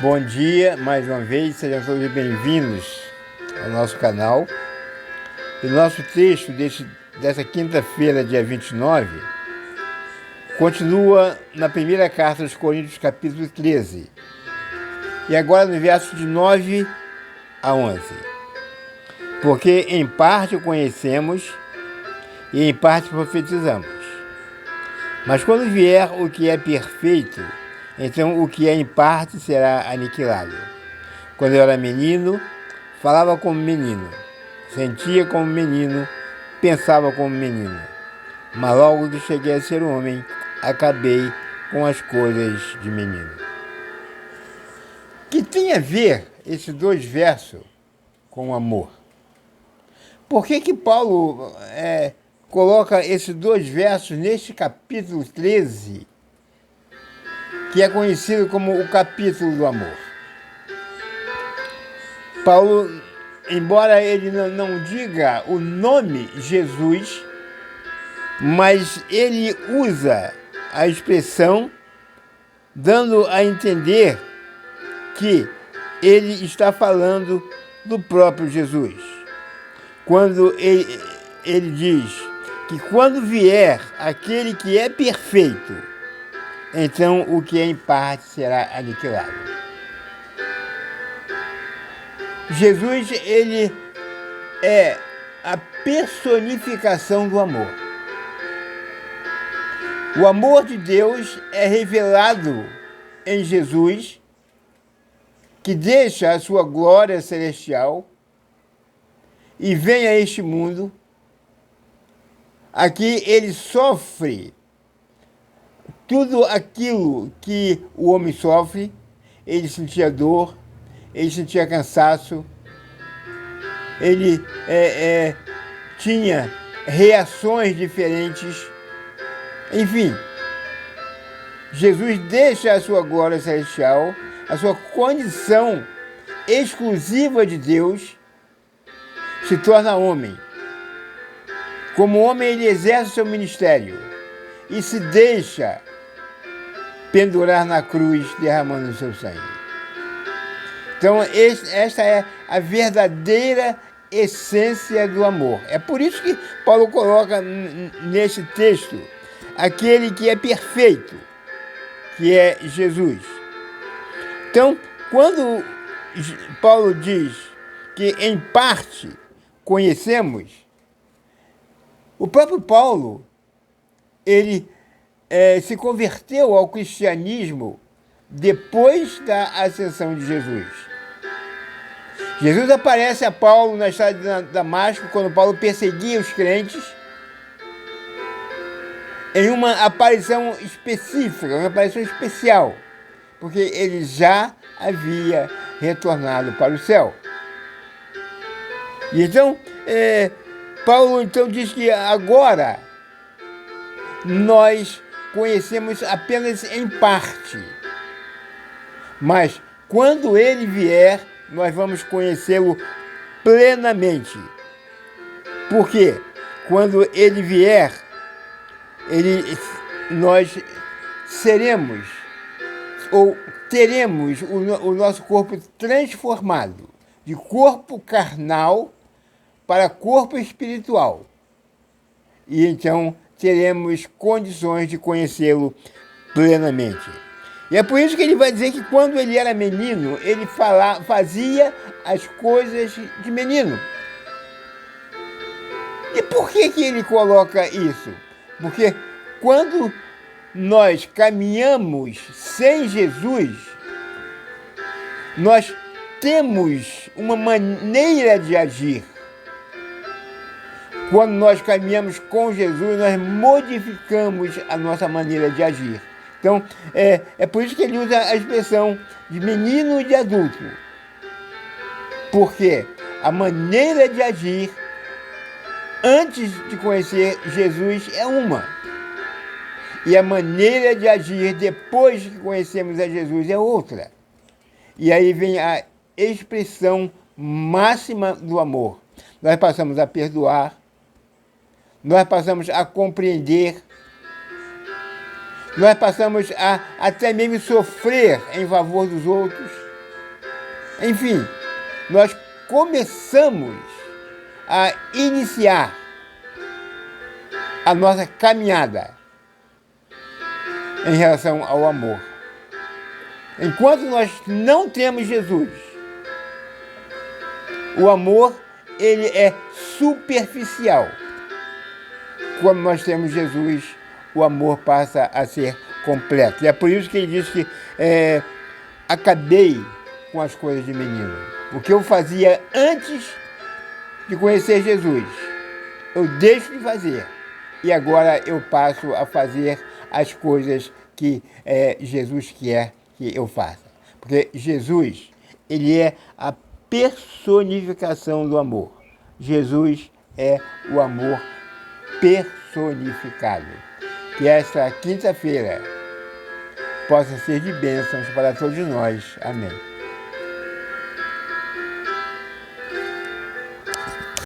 Bom dia, mais uma vez, sejam todos bem-vindos ao nosso canal. E o nosso texto dessa quinta-feira, dia 29, continua na primeira carta aos Coríntios, capítulo 13. E agora no verso de 9 a 11. Porque em parte o conhecemos e em parte profetizamos. Mas quando vier o que é perfeito, então o que é em parte será aniquilado. Quando eu era menino, falava como menino, sentia como menino, pensava como menino. Mas logo que cheguei a ser homem, acabei com as coisas de menino. Que tem a ver esses dois versos com o amor? Por que Paulo coloca esses dois versos neste capítulo 13, que é conhecido como o capítulo do amor? Paulo, embora ele não diga o nome Jesus, mas ele usa a expressão dando a entender que ele está falando do próprio Jesus. Quando ele diz que quando vier aquele que é perfeito, então o que é em parte será aniquilado. Jesus, ele é a personificação do amor. O amor de Deus é revelado em Jesus, que deixa a sua glória celestial e vem a este mundo. Aqui ele sofre tudo aquilo que o homem sofre. Ele sentia dor, ele sentia cansaço, ele tinha reações diferentes. Enfim, Jesus deixa a sua glória celestial, a sua condição exclusiva de Deus, se torna homem. Como homem, ele exerce o seu ministério e se deixa pendurar na cruz, derramando o seu sangue. Então, esta é a verdadeira essência do amor. É por isso que Paulo coloca nesse texto aquele que é perfeito, que é Jesus. Então, quando Paulo diz que em parte conhecemos, o próprio Paulo, ele se converteu ao cristianismo depois da ascensão de Jesus. Jesus aparece a Paulo na estrada de Damasco, quando Paulo perseguia os crentes, em uma aparição específica, uma aparição especial, porque ele já havia retornado para o céu. E então, Paulo então diz que agora nós conhecemos apenas em parte, mas quando ele vier, nós vamos conhecê-lo plenamente. Porque quando ele vier, nós seremos ou teremos o nosso corpo transformado de corpo carnal para corpo espiritual. E então teremos condições de conhecê-lo plenamente. E é por isso que ele vai dizer que quando ele era menino, ele fazia as coisas de menino. E por que ele coloca isso? Porque quando nós caminhamos sem Jesus, nós temos uma maneira de agir. Quando nós caminhamos com Jesus, nós modificamos a nossa maneira de agir. Então, é por isso que ele usa a expressão de menino e de adulto. Porque a maneira de agir antes de conhecer Jesus é uma. E a maneira de agir depois que conhecemos a Jesus é outra. E aí vem a expressão máxima do amor. Nós passamos a perdoar, nós passamos a compreender, nós passamos a até mesmo sofrer em favor dos outros. Enfim, nós começamos a iniciar a nossa caminhada em relação ao amor. Enquanto nós não temos Jesus, o amor, ele é superficial. Quando nós temos Jesus, o amor passa a ser completo. E é por isso que ele diz que acabei com as coisas de menino. O que eu fazia antes de conhecer Jesus, eu deixo de fazer. E agora eu passo a fazer as coisas que Jesus quer que eu faça. Porque Jesus, ele é a personificação do amor. Jesus é o amor personificado. Que esta quinta-feira possa ser de bênçãos para todos nós. Amém.